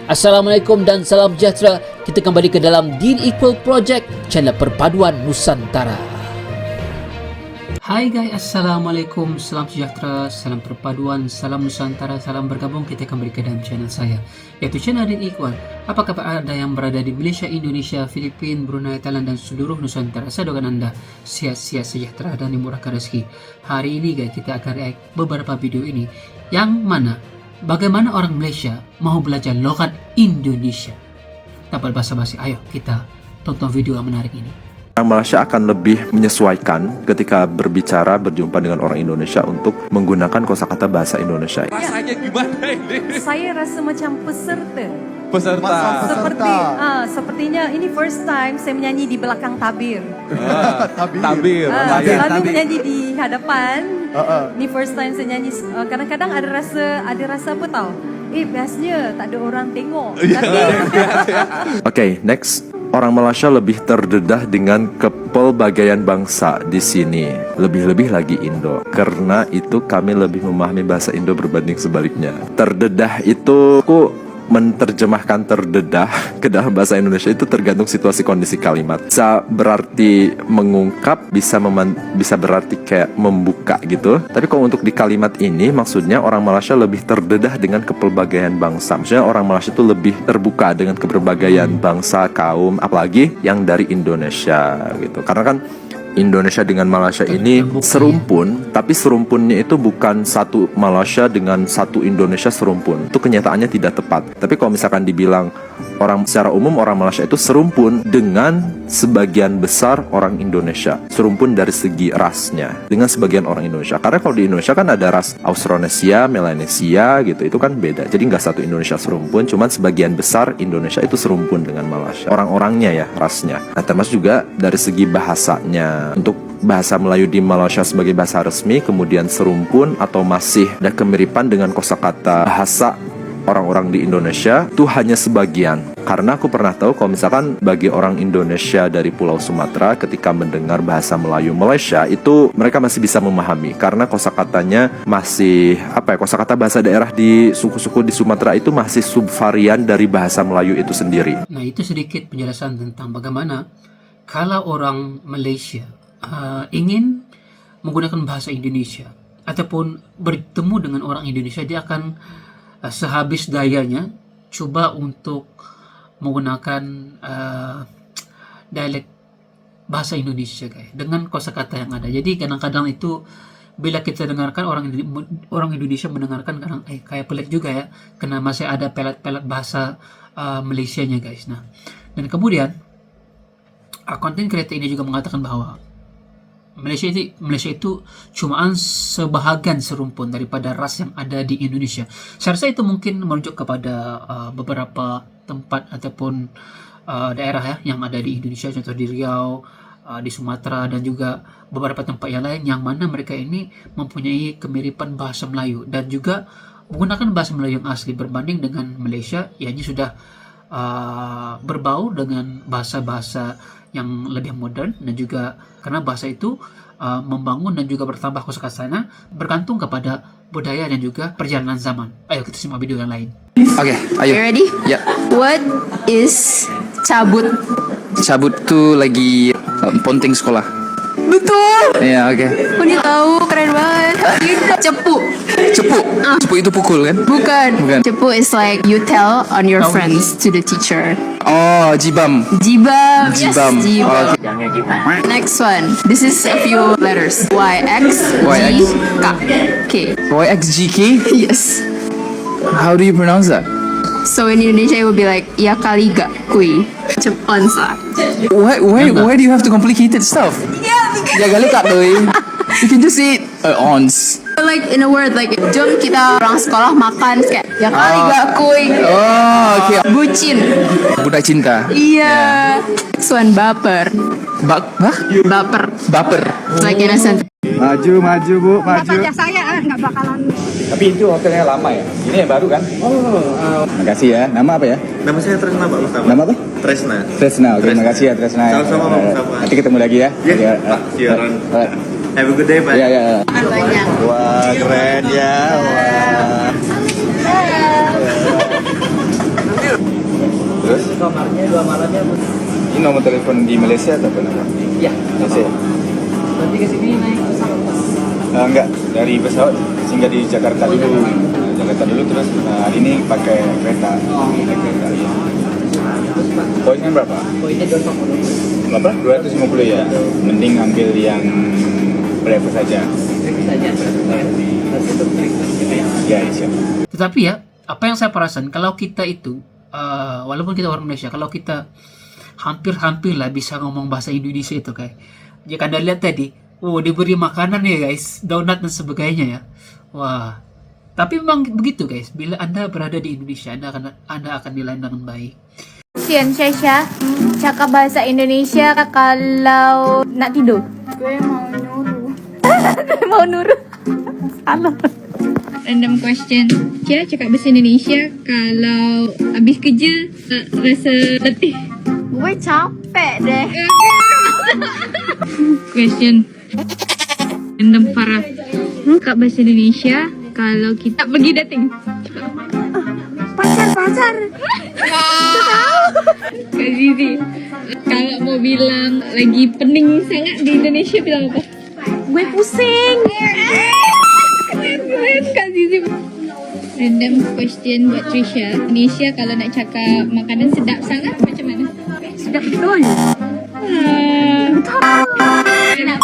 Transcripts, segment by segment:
Assalamualaikum dan salam sejahtera. Kita kembali ke dalam Deen Equal Project, channel perpaduan Nusantara. Hai guys, Assalamualaikum, salam sejahtera, salam perpaduan, salam Nusantara, salam bergabung. Kita kembali ke dalam channel saya, yaitu channel Deen Equal. Apa kabar Anda yang berada di Malaysia, Indonesia, Filipina, Brunei, Thailand, dan seluruh Nusantara? Saya doakan Anda sehat-sehat, sejahtera, dan dimurahkan rezeki. Hari ini guys, kita akan react beberapa video ini, yang mana bagaimana orang Malaysia mau belajar logat Indonesia. Tanpa basa-basi, ayo kita tonton video yang menarik ini. Orang Malaysia akan lebih menyesuaikan ketika berbicara, berjumpa dengan orang Indonesia untuk menggunakan kosakata bahasa Indonesia. Rasanya gimana ini? Saya rasa macam peserta. Sepertinya ini first time saya menyanyi di belakang tabir. Tabir. Selalu menyanyi di hadapan. Ini first time saya nyanyi. Kadang-kadang ada rasa apa tahu? Biasanya tak ada orang tengok. Oke, next. Orang Malaysia lebih terdedah dengan kepelbagaian bangsa di sini. Lebih-lebih lagi Indo. Karena itu kami lebih memahami bahasa Indo berbanding sebaliknya. Terdedah itu menerjemahkan terdedah ke dalam bahasa Indonesia itu tergantung situasi kondisi kalimat. Bisa berarti mengungkap, bisa berarti kayak membuka gitu. Tapi kalau untuk di kalimat ini maksudnya orang Malaysia lebih terdedah dengan kepelbagaian bangsa. Maksudnya orang Malaysia itu lebih terbuka dengan keberbagaian bangsa, kaum, apalagi yang dari Indonesia gitu. Karena kan Indonesia dengan Malaysia ini serumpun, tapi serumpunnya itu bukan satu Malaysia dengan satu Indonesia serumpun. Itu kenyataannya tidak tepat. Tapi kalau misalkan dibilang secara umum orang Malaysia itu serumpun dengan sebagian besar orang Indonesia. Serumpun dari segi rasnya dengan sebagian orang Indonesia. Karena kalau di Indonesia kan ada ras Austronesia, Melanesia gitu. Itu kan beda. Jadi nggak satu Indonesia serumpun, cuman sebagian besar Indonesia itu serumpun dengan Malaysia. Orang-orangnya ya, rasnya. Nah, termasuk juga dari segi bahasanya. Untuk bahasa Melayu di Malaysia sebagai bahasa resmi, kemudian serumpun atau masih ada kemiripan dengan kosakata bahasa orang-orang di Indonesia, itu hanya sebagian. Karena aku pernah tahu kalau misalkan bagi orang Indonesia dari Pulau Sumatera ketika mendengar bahasa Melayu Malaysia itu mereka masih bisa memahami karena kosakatanya masih kosakata bahasa daerah di suku-suku di Sumatera itu masih subvarian dari bahasa Melayu itu sendiri. Nah, itu sedikit penjelasan tentang bagaimana kalau orang Malaysia ingin menggunakan bahasa Indonesia ataupun bertemu dengan orang Indonesia, dia akan sehabis dayanya coba untuk menggunakan dialek bahasa Indonesia guys, dengan kosakata yang ada. Jadi kadang-kadang itu bila kita dengarkan orang Indonesia mendengarkan kadang kayak pelik juga ya, karena masih ada pelet-pelet bahasa Malaysianya guys. Nah, dan kemudian konten kreator ini juga mengatakan bahwa Malaysia itu cumaan sebahagian serumpun daripada ras yang ada di Indonesia. Saya rasa itu mungkin merujuk kepada beberapa tempat ataupun daerah ya yang ada di Indonesia, contoh di Riau, di Sumatera, dan juga beberapa tempat yang lain yang mana mereka ini mempunyai kemiripan bahasa Melayu dan juga menggunakan bahasa Melayu yang asli berbanding dengan Malaysia yang sudah berbau dengan bahasa-bahasa yang lebih modern, dan juga karena bahasa itu membangun dan juga bertambah kosakatanya bergantung kepada budaya dan juga perjalanan zaman. Ayo kita simak video yang lain. Oke, ayo. You ready? Ya. What is cabut? Cabut tuh lagi ponting sekolah. Betul. Iya, oke. Kok dia tahu? Keren banget. Cepu. Cepu. Cepu itu pukul kan? Bukan. Bukan. Cepu is like you tell on your friends to the teacher. Oh, jibam. Jibam. Jibam. Yes, jibam. Oh, Next one. This is a few letters. Y, X, G, K. K. YXGK? Yes. How do you pronounce that? So in Indonesia it would be like ya kali gak kui. Cepat sa. Why do you have to complicated stuff? Yeah, because Ya kali kak doi. You can just say ons. like in a word like jom kita orang sekolah makan kayak ya kali gak kui. Oh, oke. Bucin. Budak cinta. Iya. Next one baper. Baper. Baper. It's like innocent. Maju Bu, maju. Saya nggak bakalan. Tapi itu hotelnya lama ya? Ini yang baru kan? Makasih ya. Nama apa ya? Nama saya Tresna Pak Mustafa. Nama apa? Tresna. Tresna. Oke, makasih ya Tresna. Sama-sama Pak Mustafa. Nanti ketemu lagi ya. Iya, Pak. Siaran. Have a good day, Pak. Iya. Banyak. Wah, keren ya. Wah. Ini nomor telepon di Malaysia atau apa nama? Ya, Malaysia. nanti ke sini naik pesawat. Enggak, dari pesawat singgah di Jakarta dulu. Jakarta dulu terus hari ini pakai kereta. Naik kereta, iya. Poinnya berapa? Poinnya 250. Berapa? 250 ya. Mending ambil yang breakfast saja. Saja. Ya, siap. Tetapi ya, apa yang saya perasan kalau kita itu walaupun kita orang Malaysia, kalau kita hampir-hampir lah bisa ngomong bahasa Indonesia itu kayak jika Anda lihat tadi, diberi makanan ya guys, donat dan sebagainya ya. Wah. Tapi memang begitu guys, bila Anda berada di Indonesia, Anda akan dilayani dengan baik. Sian Syasha, cakap bahasa Indonesia kalau nak tidur. Gue mau nyuruh. Mau nurut. Salah. Random question. Cia cakap bahasa Indonesia kalau habis kerja rasa letih. Gue capek deh. Question. Random Farah. Cakap bahasa Indonesia kalau kita pergi dating. Pacar. Kak Zizi. Kalau mau bilang lagi pening sangat di Indonesia bilang apa? Gue pusing. Keren Kak Zizi. Random question buat Trisha. Indonesia kalau nak cakap makanan sedap sangat macam mana? Sudah betul. Enak banget. Enak.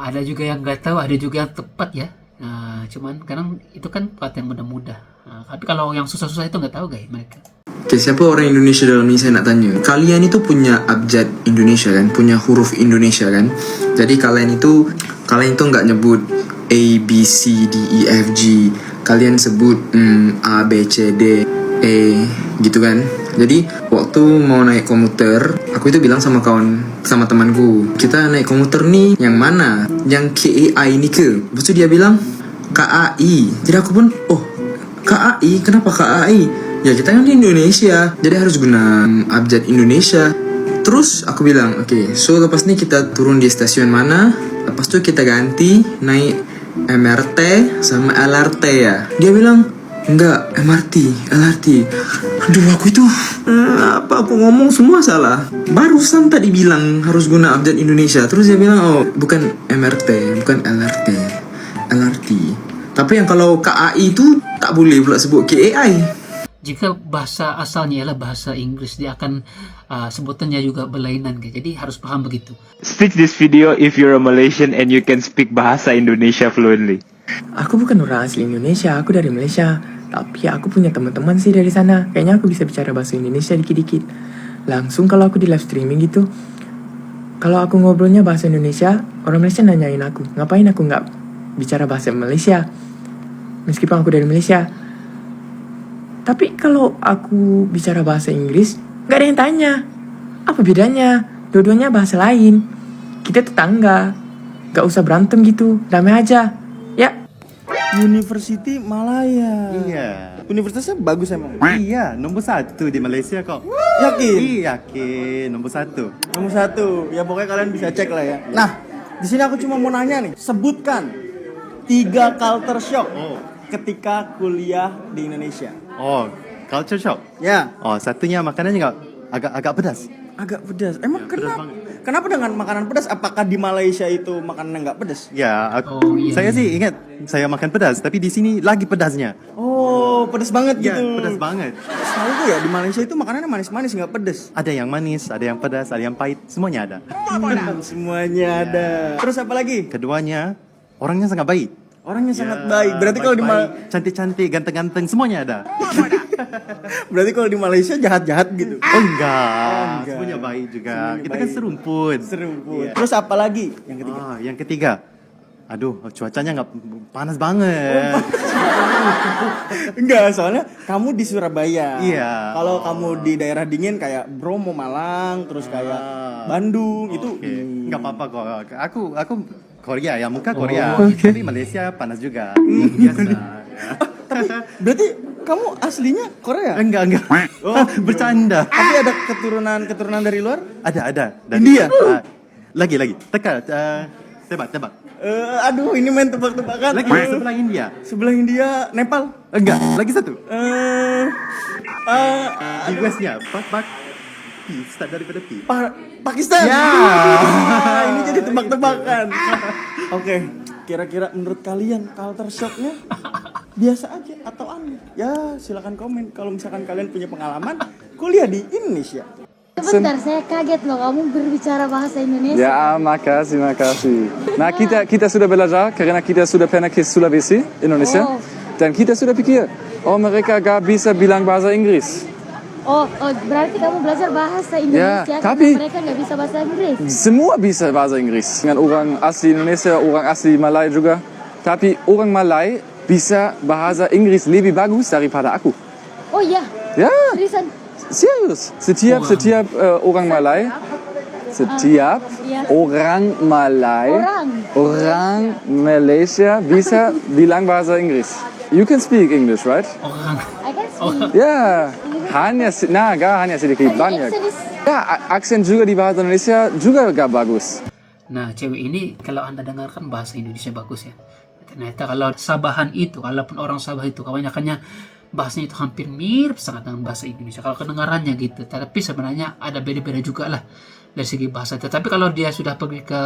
Ada juga yang nggak tahu, ada juga yang tepat ya. Nah, cuman kadang itu kan part yang mudah-mudah. Nah, tapi kalau yang susah-susah itu nggak tahu guys mereka. Oke, siapa orang Indonesia dalam ini saya nak tanya. Kalian itu punya abjad Indonesia kan? Punya huruf Indonesia kan? Jadi kalian itu nggak nyebut A, B, C, D, E, F, G. Kalian sebut A, B, C, D, E gitu kan? Jadi waktu mau naik komuter, aku itu bilang sama temanku, kita naik komuter nih yang mana? Yang KAI ini ke? Lepas itu dia bilang KAI. Jadi aku pun, KAI, kenapa KAI? Ya kita kan di Indonesia, jadi harus guna abjad Indonesia. Terus aku bilang, oke, so lepas ini kita turun di stasiun mana? Lepas itu kita ganti naik MRT sama LRT ya. Dia bilang, enggak, MRT, LRT. Aduh, aku itu apa aku ngomong semua salah. Barusan tadi bilang harus guna abjad Indonesia. Terus dia bilang, bukan MRT, bukan LRT, LRT. Tapi yang kalau KAI itu tak boleh pula sebut KAI. Jika bahasa asalnya ialah bahasa Inggris, dia akan sebutannya juga berlainan guys. Jadi harus paham begitu. Speak this video if you're a Malaysian and you can speak bahasa Indonesia fluently. Aku bukan orang asli Indonesia, aku dari Malaysia. Tapi aku punya teman-teman sih dari sana. Kayaknya aku bisa bicara bahasa Indonesia dikit-dikit. Langsung kalau aku di live streaming gitu, kalau aku ngobrolnya bahasa Indonesia, orang Malaysia nanyain aku, ngapain aku nggak bicara bahasa Malaysia? Meskipun aku dari Malaysia. Tapi kalau aku bicara bahasa Inggris, nggak ada yang tanya. Apa bedanya? Dua-duanya bahasa lain. Kita tetangga. Nggak usah berantem gitu, damai aja. Ya. University Malaya. Iya. Universitasnya bagus emang. Iya, nomor 1 di Malaysia kok. Yakin? Iya, yakin. Nomor 1. Nomor 1. Ya pokoknya kalian bisa cek lah ya. Nah, di sini aku cuma mau nanya nih. Sebutkan 3 culture shock ketika kuliah di Indonesia. Oh, culture shock. Ya. Oh, satunya makanannya agak pedas. Agak pedas. Emang pedas kenapa? banget. Kenapa dengan makanan pedas? Apakah di Malaysia itu makanan nggak pedas? Ya, iya, saya sih ingat saya makan pedas, tapi di sini lagi pedasnya. Oh, pedas banget Ya, gitu. pedas banget. Tahu gue ya di Malaysia itu makanannya manis-manis nggak pedas. Ada yang manis, ada yang pedas, ada yang pahit, semuanya ada. Semuanya ada. Terus apa lagi? Keduanya, orangnya sangat baik. Orangnya sangat baik. Berarti kalau di cantik-cantik, ganteng-ganteng, semuanya ada. Berarti kalau di Malaysia jahat-jahat gitu. Oh enggak. Semuanya baik juga. Semuanya Kita baik. kan serumpun. Serumpun. Terus apa lagi? Yang ketiga. Yang ketiga. Aduh, cuacanya nggak panas banget. Enggak, soalnya kamu di Surabaya. Iya. Kalau kamu di daerah dingin kayak Bromo, Malang, terus kayak Bandung itu. Nggak apa-apa kok. Aku Korea ya, muka Korea. Okay. Tapi Malaysia panas juga. Biasa. Tapi berarti kamu aslinya Korea? Enggak. Oh, bercanda. Tapi ada keturunan dari luar? Ada. India? Lagi. Teka, tebak. Aduh, ini main tebak-tebakan. Lagi sebelah India. Sebelah India, Nepal. Enggak, lagi satu. Di Aduh. Westnya, Pi, start daripada Pi. Pakistan. Ya. Ini jadi tebak-tebakan. Oke, kira-kira menurut kalian culture shocknya biasa aja atau aneh? Ya, silakan komen kalau misalkan kalian punya pengalaman kuliah di Indonesia. Sebentar, saya kaget loh kamu berbicara bahasa Indonesia. Ya, makasih. Nah, kita sudah belajar karena kita sudah pernah ke Sulawesi, Indonesia. Oh. Dan kita sudah pikir, mereka gak bisa bilang bahasa Inggris. Oh, berarti kamu belajar bahasa Indonesia Ya, karena tapi- mereka nggak bisa bahasa Inggris. Semua bisa bahasa Inggris. Dengan orang asli Indonesia, orang asli Malay juga. Tapi orang Malay bisa bahasa Inggris lebih bagus daripada aku. Oh iya, Ya, seriusan. serius. Setiap orang Malay, Iya. orang Malay, orang Malaysia bisa bilang bahasa Inggris. You can speak English, right? I can speak. Ya, gak hanya sedikit, banyak. Accent is- Ya, aksen juga di bahasa Indonesia juga gak bagus. Nah, cewek ini kalau Anda dengarkan bahasa Indonesia bagus ya. Ternyata kalau Sabahan itu, kalaupun orang Sabah itu kebanyakannya bahasanya itu hampir mirip sangat dengan bahasa Indonesia kalau kedengarannya gitu. Tapi sebenarnya ada beda-beda juga lah dari segi bahasa. Tetapi kalau dia sudah pergi ke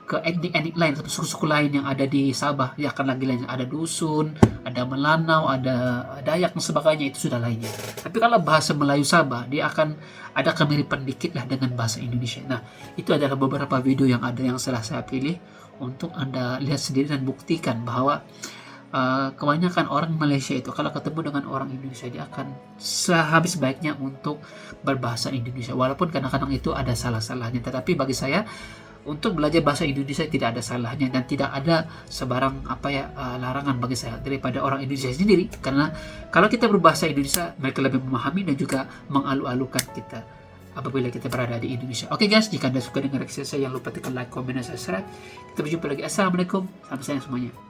etnik-etnik lain atau suku-suku lain yang ada di Sabah, ya akan lagi lain. Ada dusun, ada Melanau, ada Dayak dan sebagainya, itu sudah lainnya. Tapi kalau bahasa Melayu Sabah, dia akan ada kemiripan dikit lah dengan bahasa Indonesia. Nah, itu adalah beberapa video yang ada yang saya pilih untuk Anda lihat sendiri dan buktikan bahwa kebanyakan orang Malaysia itu kalau ketemu dengan orang Indonesia dia akan sehabis baiknya untuk berbahasa Indonesia, walaupun kadang-kadang itu ada salah-salahnya. Tetapi bagi saya untuk belajar bahasa Indonesia tidak ada salahnya dan tidak ada sebarang larangan bagi saya daripada orang Indonesia sendiri, karena kalau kita berbahasa Indonesia mereka lebih memahami dan juga mengalu-alukan kita apabila kita berada di Indonesia. Oke guys, jika Anda suka dengan reaksi saya, jangan lupa tekan like, komen, dan subscribe. Kita berjumpa lagi. Assalamualaikum, salam sayang semuanya.